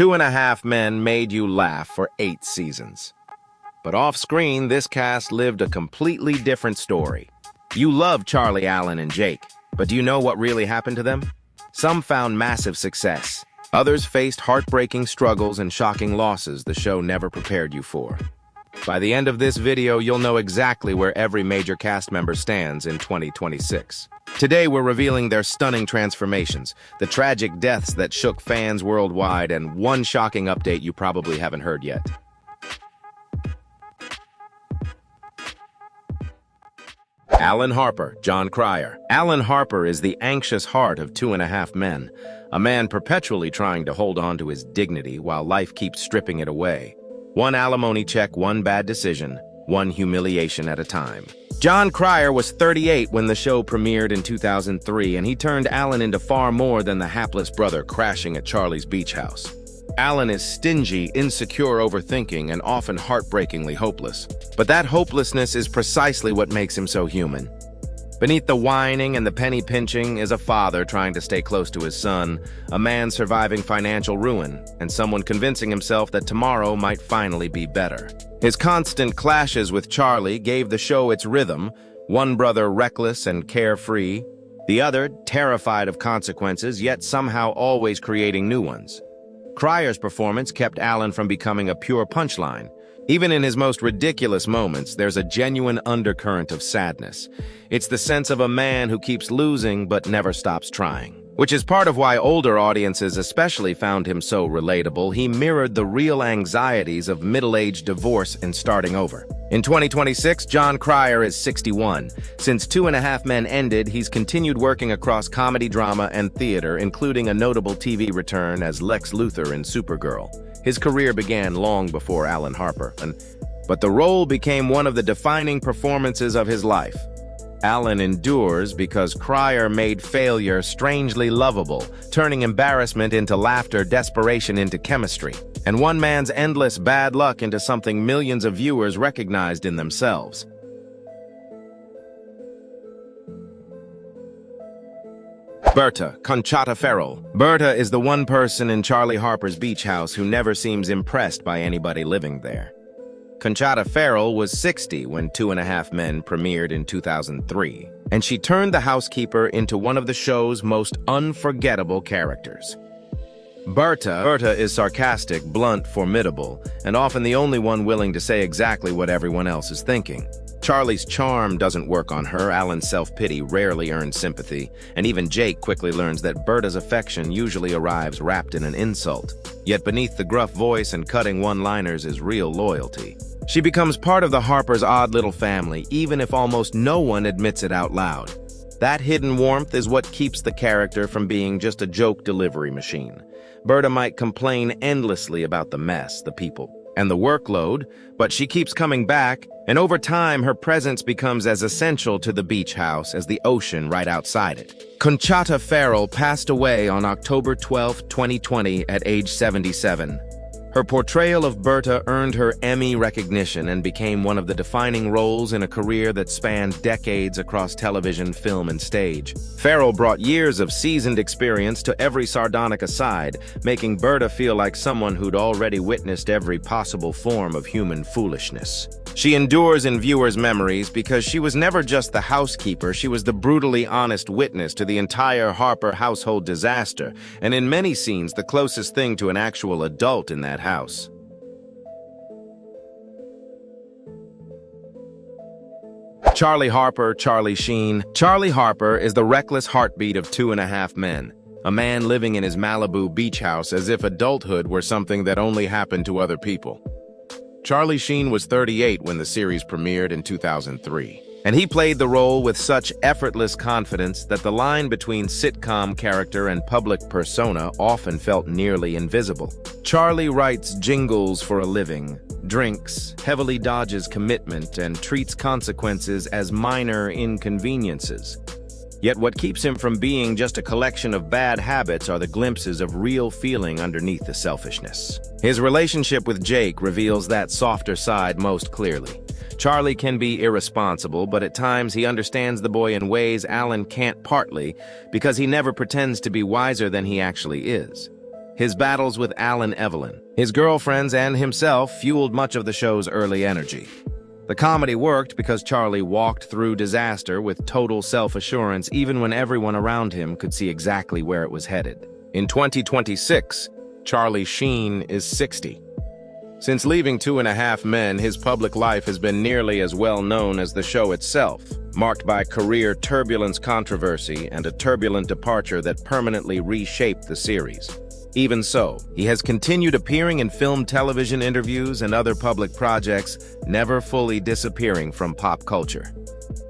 Two and a Half Men made you laugh for 8 seasons. But off-screen, this cast lived a completely different story. You love Charlie, Alan, and Jake, but do you know what really happened to them? Some found massive success. Others faced heartbreaking struggles and shocking losses the show never prepared you for. By the end of this video, you'll know exactly where every major cast member stands in 2026. Today, we're revealing their stunning transformations, the tragic deaths that shook fans worldwide, and one shocking update you probably haven't heard yet. Alan Harper, Jon Cryer. Alan Harper is the anxious heart of Two and a Half Men, a man perpetually trying to hold on to his dignity while life keeps stripping it away. One alimony check, one bad decision, one humiliation at a time. Jon Cryer was 38 when the show premiered in 2003, and he turned Alan into far more than the hapless brother crashing at Charlie's beach house. Alan is stingy, insecure, overthinking, and often heartbreakingly hopeless. But that hopelessness is precisely what makes him so human. Beneath the whining and the penny pinching is a father trying to stay close to his son, a man surviving financial ruin, and someone convincing himself that tomorrow might finally be better. His constant clashes with Charlie gave the show its rhythm, one brother reckless and carefree, the other terrified of consequences, yet somehow always creating new ones. Cryer's performance kept Alan from becoming a pure punchline. Even in his most ridiculous moments, there's a genuine undercurrent of sadness. It's the sense of a man who keeps losing but never stops trying. Which is part of why older audiences especially found him so relatable. He mirrored the real anxieties of middle-aged divorce and starting over. In 2026, Jon Cryer is 61. Since Two and a Half Men ended, he's continued working across comedy, drama, and theater, including a notable TV return as Lex Luthor in Supergirl. His career began long before Alan Harper, but the role became one of the defining performances of his life. Alan endures because Cryer made failure strangely lovable, turning embarrassment into laughter, desperation into chemistry, and one man's endless bad luck into something millions of viewers recognized in themselves. Berta, Conchata Ferrell. Berta is the one person in Charlie Harper's beach house who never seems impressed by anybody living there. Conchata Ferrell was 60 when Two and a Half Men premiered in 2003, and she turned the housekeeper into one of the show's most unforgettable characters. Berta is sarcastic, blunt, formidable, and often the only one willing to say exactly what everyone else is thinking. Charlie's charm doesn't work on her, Alan's self-pity rarely earns sympathy, and even Jake quickly learns that Berta's affection usually arrives wrapped in an insult. Yet beneath the gruff voice and cutting one-liners is real loyalty. She becomes part of the Harper's odd little family, even if almost no one admits it out loud. That hidden warmth is what keeps the character from being just a joke delivery machine. Berta might complain endlessly about the mess, the people, and the workload, but she keeps coming back, and over time her presence becomes as essential to the beach house as the ocean right outside it. Conchata Ferrell passed away on October 12, 2020 at age 77. Her portrayal of Berta earned her Emmy recognition and became one of the defining roles in a career that spanned decades across television, film, and stage. Ferrell brought years of seasoned experience to every sardonic aside, making Berta feel like someone who'd already witnessed every possible form of human foolishness. She endures in viewers' memories because she was never just the housekeeper, she was the brutally honest witness to the entire Harper household disaster, and in many scenes the closest thing to an actual adult in that house. Charlie Harper, Charlie Sheen. Charlie Harper is the reckless heartbeat of Two and a Half Men, a man living in his Malibu beach house as if adulthood were something that only happened to other people. Charlie Sheen was 38 when the series premiered in 2003, and he played the role with such effortless confidence that the line between sitcom character and public persona often felt nearly invisible. Charlie writes jingles for a living, drinks, heavily dodges commitment, and treats consequences as minor inconveniences. Yet what keeps him from being just a collection of bad habits are the glimpses of real feeling underneath the selfishness. His relationship with Jake reveals that softer side most clearly. Charlie can be irresponsible, but at times he understands the boy in ways Alan can't, partly because he never pretends to be wiser than he actually is. His battles with Evelyn, his girlfriends, and himself fueled much of the show's early energy. The comedy worked because Charlie walked through disaster with total self-assurance even when everyone around him could see exactly where it was headed. In 2026, Charlie Sheen is 60. Since leaving 2.5 Men, his public life has been nearly as well known as the show itself, marked by career turbulence, controversy, and a turbulent departure that permanently reshaped the series. Even so, he has continued appearing in film, television interviews, and other public projects, never fully disappearing from pop culture.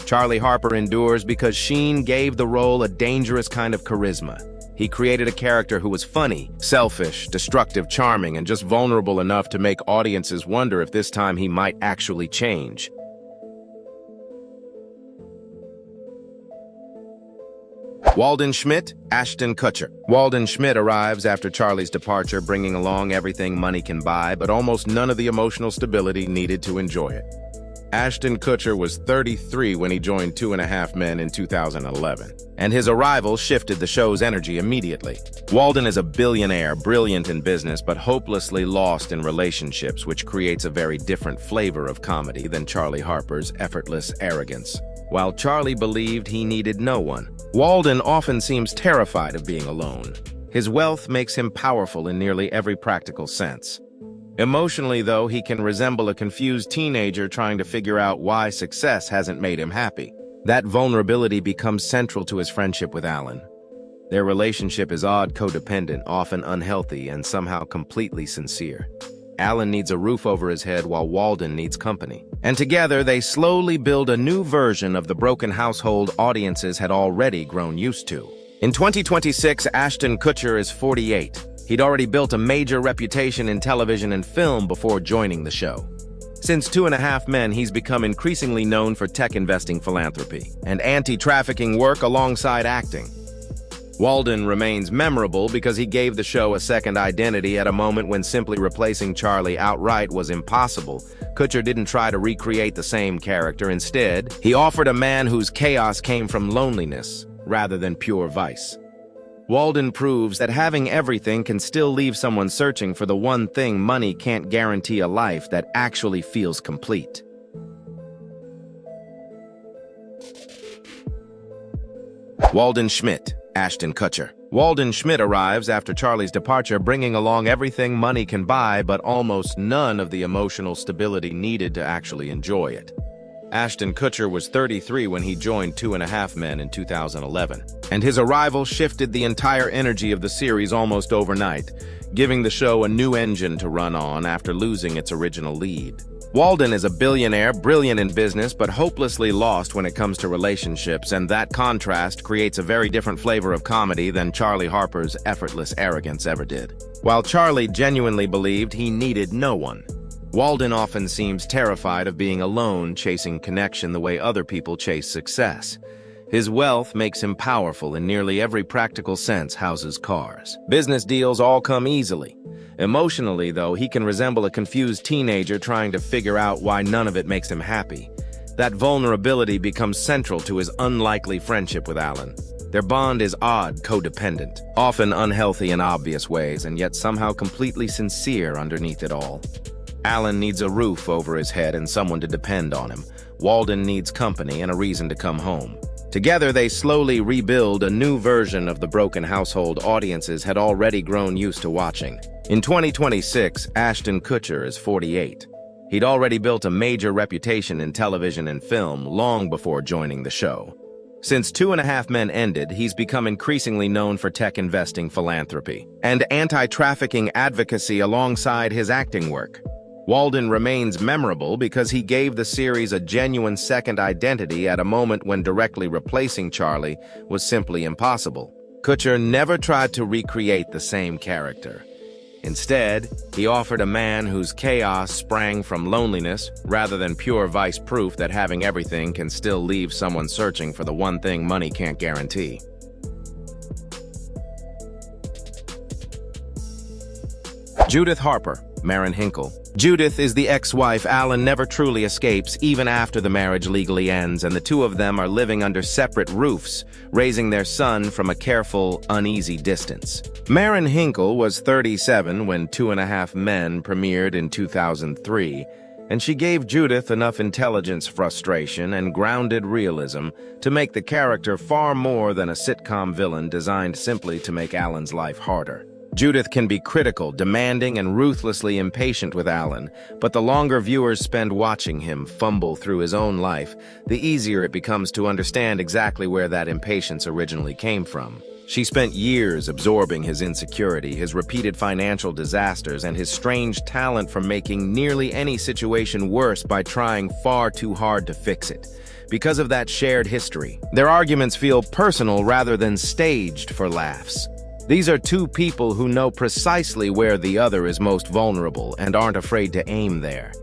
Charlie Harper endures because Sheen gave the role a dangerous kind of charisma. He created a character who was funny, selfish, destructive, charming, and just vulnerable enough to make audiences wonder if this time he might actually change. Walden, Schmidt, Ashton, Kutcher. Walden Schmidt arrives after Charlie's departure, bringing along everything money can buy, but almost none of the emotional stability needed to enjoy it. Ashton Kutcher was 33 when he joined 2.5 Men in 2011, and his arrival shifted the show's energy immediately. Walden is a billionaire, brilliant in business, but hopelessly lost in relationships, which creates a very different flavor of comedy than Charlie Harper's effortless arrogance. While Charlie believed he needed no one, Walden often seems terrified of being alone. His wealth makes him powerful in nearly every practical sense. Emotionally, though, he can resemble a confused teenager trying to figure out why success hasn't made him happy. That vulnerability becomes central to his friendship with Alan. Their relationship is odd, codependent, often unhealthy, and somehow completely sincere. Alan needs a roof over his head while Walden needs company. And together, they slowly build a new version of the broken household audiences had already grown used to. In 2026, Ashton Kutcher is 48. He'd already built a major reputation in television and film before joining the show. Since 2.5 Men, he's become increasingly known for tech investing, philanthropy, and anti-trafficking work alongside acting. Walden remains memorable because he gave the show a second identity at a moment when simply replacing Charlie outright was impossible. Kutcher didn't try to recreate the same character. Instead, he offered a man whose chaos came from loneliness rather than pure vice. Walden proves that having everything can still leave someone searching for the one thing money can't guarantee: a life that actually feels complete. Walden Schmidt, Ashton Kutcher. Walden Schmidt arrives after Charlie's departure, bringing along everything money can buy, but almost none of the emotional stability needed to actually enjoy it. Ashton Kutcher was 33 when he joined 2.5 Men in 2011, and his arrival shifted the entire energy of the series almost overnight, giving the show a new engine to run on after losing its original lead. Walden is a billionaire, brilliant in business, but hopelessly lost when it comes to relationships, and that contrast creates a very different flavor of comedy than Charlie Harper's effortless arrogance ever did. While Charlie genuinely believed he needed no one, Walden often seems terrified of being alone, chasing connection the way other people chase success. His wealth makes him powerful in nearly every practical sense: houses, cars. Business deals all come easily. Emotionally, though, he can resemble a confused teenager trying to figure out why none of it makes him happy. That vulnerability becomes central to his unlikely friendship with Alan. Their bond is odd, codependent, often unhealthy in obvious ways, and yet somehow completely sincere underneath it all. Alan needs a roof over his head and someone to depend on him. Walden needs company and a reason to come home. Together, they slowly rebuild a new version of the broken household audiences had already grown used to watching. In 2026, Ashton Kutcher is 48. He'd already built a major reputation in television and film long before joining the show. Since 2.5 Men ended, he's become increasingly known for tech investing, philanthropy, and anti-trafficking advocacy alongside his acting work. Walden remains memorable because he gave the series a genuine second identity at a moment when directly replacing Charlie was simply impossible. Kutcher never tried to recreate the same character. Instead, he offered a man whose chaos sprang from loneliness rather than pure vice, proof that having everything can still leave someone searching for the one thing money can't guarantee. Judith Harper, Marin Hinkle. Judith is the ex-wife Alan never truly escapes even after the marriage legally ends, and the two of them are living under separate roofs, raising their son from a careful, uneasy distance. Marin Hinkle was 37 when 2.5 Men premiered in 2003, and she gave Judith enough intelligence, frustration, and grounded realism to make the character far more than a sitcom villain designed simply to make Alan's life harder. Judith can be critical, demanding, and ruthlessly impatient with Alan, but the longer viewers spend watching him fumble through his own life, the easier it becomes to understand exactly where that impatience originally came from. She spent years absorbing his insecurity, his repeated financial disasters, and his strange talent for making nearly any situation worse by trying far too hard to fix it. Because of that shared history, their arguments feel personal rather than staged for laughs. These are two people who know precisely where the other is most vulnerable and aren't afraid to aim there.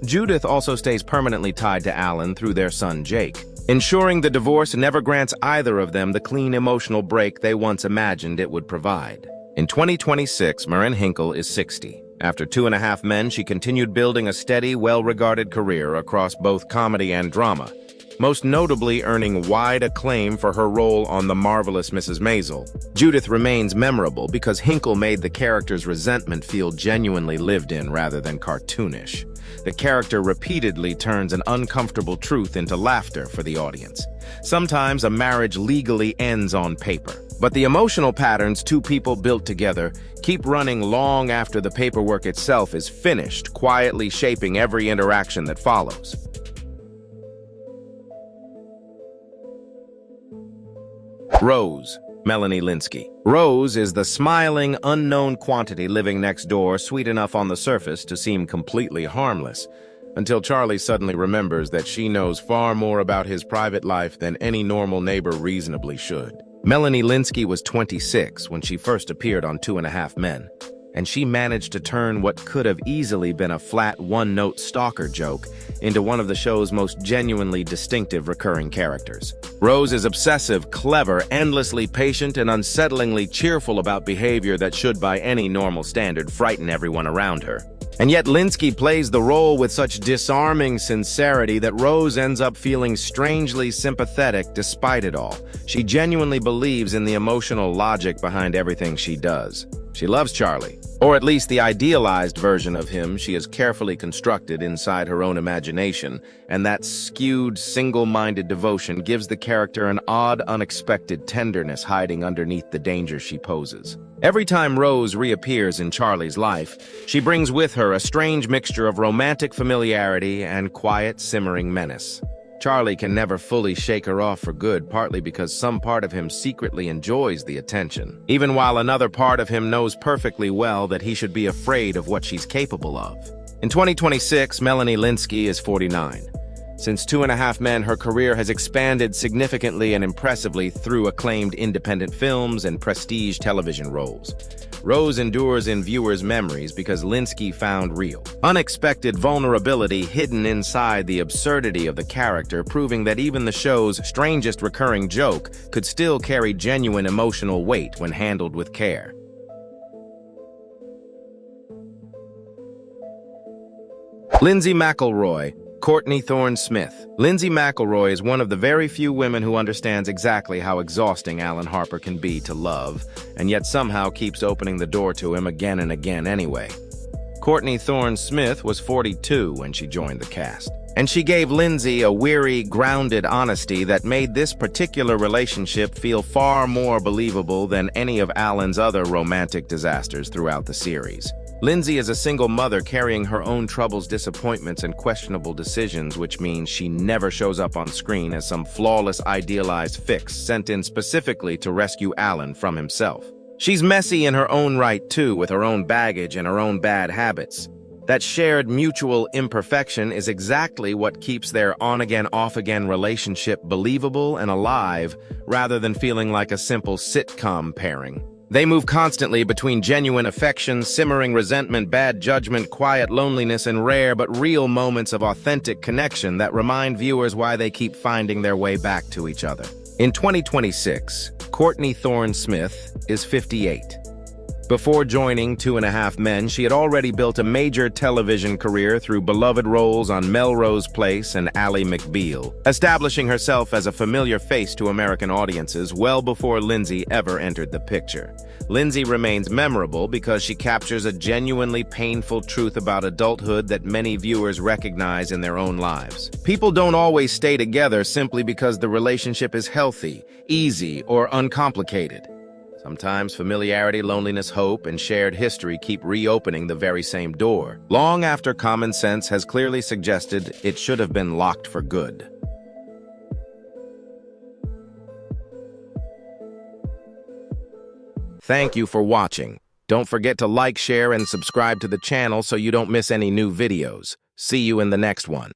Judith also stays permanently tied to Alan through their son Jake, ensuring the divorce never grants either of them the clean emotional break they once imagined it would provide. In 2026, Marin Hinkle is 60. After 2.5 Men, she continued building a steady, well-regarded career across both comedy and drama, most notably earning wide acclaim for her role on The Marvelous Mrs. Maisel. Judith remains memorable because Hinkle made the character's resentment feel genuinely lived in rather than cartoonish. The character repeatedly turns an uncomfortable truth into laughter for the audience. Sometimes a marriage legally ends on paper, but the emotional patterns two people built together keep running long after the paperwork itself is finished, quietly shaping every interaction that follows. Rose, Melanie Lynskey. Rose is the smiling, unknown quantity living next door, sweet enough on the surface to seem completely harmless, until Charlie suddenly remembers that she knows far more about his private life than any normal neighbor reasonably should. Melanie Lynskey was 26 when she first appeared on 2.5 Men, and she managed to turn what could have easily been a flat one-note stalker joke into one of the show's most genuinely distinctive recurring characters. Rose is obsessive, clever, endlessly patient, and unsettlingly cheerful about behavior that should, by any normal standard, frighten everyone around her. And yet Lynskey plays the role with such disarming sincerity that Rose ends up feeling strangely sympathetic despite it all. She genuinely believes in the emotional logic behind everything she does. She loves Charlie, or at least the idealized version of him she has carefully constructed inside her own imagination, and that skewed, single-minded devotion gives the character an odd, unexpected tenderness hiding underneath the danger she poses. Every time Rose reappears in Charlie's life, she brings with her a strange mixture of romantic familiarity and quiet, simmering menace. Charlie can never fully shake her off for good, partly because some part of him secretly enjoys the attention, even while another part of him knows perfectly well that he should be afraid of what she's capable of. In 2026, Melanie Lynskey is 49. Since 2.5 Men, her career has expanded significantly and impressively through acclaimed independent films and prestige television roles. Rose endures in viewers' memories because Lynskey found real, unexpected vulnerability hidden inside the absurdity of the character, proving that even the show's strangest recurring joke could still carry genuine emotional weight when handled with care. Lyndsey McElroy, Courtney Thorne-Smith. Lyndsey McElroy is one of the very few women who understands exactly how exhausting Alan Harper can be to love, and yet somehow keeps opening the door to him again and again anyway. Courtney Thorne-Smith was 42 when she joined the cast, and she gave Lyndsey a weary, grounded honesty that made this particular relationship feel far more believable than any of Alan's other romantic disasters throughout the series. Lyndsey is a single mother carrying her own troubles, disappointments, and questionable decisions, which means she never shows up on screen as some flawless, idealized fix sent in specifically to rescue Alan from himself. She's messy in her own right, too, with her own baggage and her own bad habits. That shared mutual imperfection is exactly what keeps their on-again, off-again relationship believable and alive, rather than feeling like a simple sitcom pairing. They move constantly between genuine affection, simmering resentment, bad judgment, quiet loneliness, and rare but real moments of authentic connection that remind viewers why they keep finding their way back to each other. In 2026, Courtney Thorne-Smith is 58. Before joining 2.5 Men, she had already built a major television career through beloved roles on Melrose Place and Ally McBeal, establishing herself as a familiar face to American audiences well before Lyndsey ever entered the picture. Lyndsey remains memorable because she captures a genuinely painful truth about adulthood that many viewers recognize in their own lives. People don't always stay together simply because the relationship is healthy, easy, or uncomplicated. Sometimes familiarity, loneliness, hope, and shared history keep reopening the very same door, long after common sense has clearly suggested it should have been locked for good. Thank you for watching. Don't forget to like, share, and subscribe to the channel so you don't miss any new videos. See you in the next one.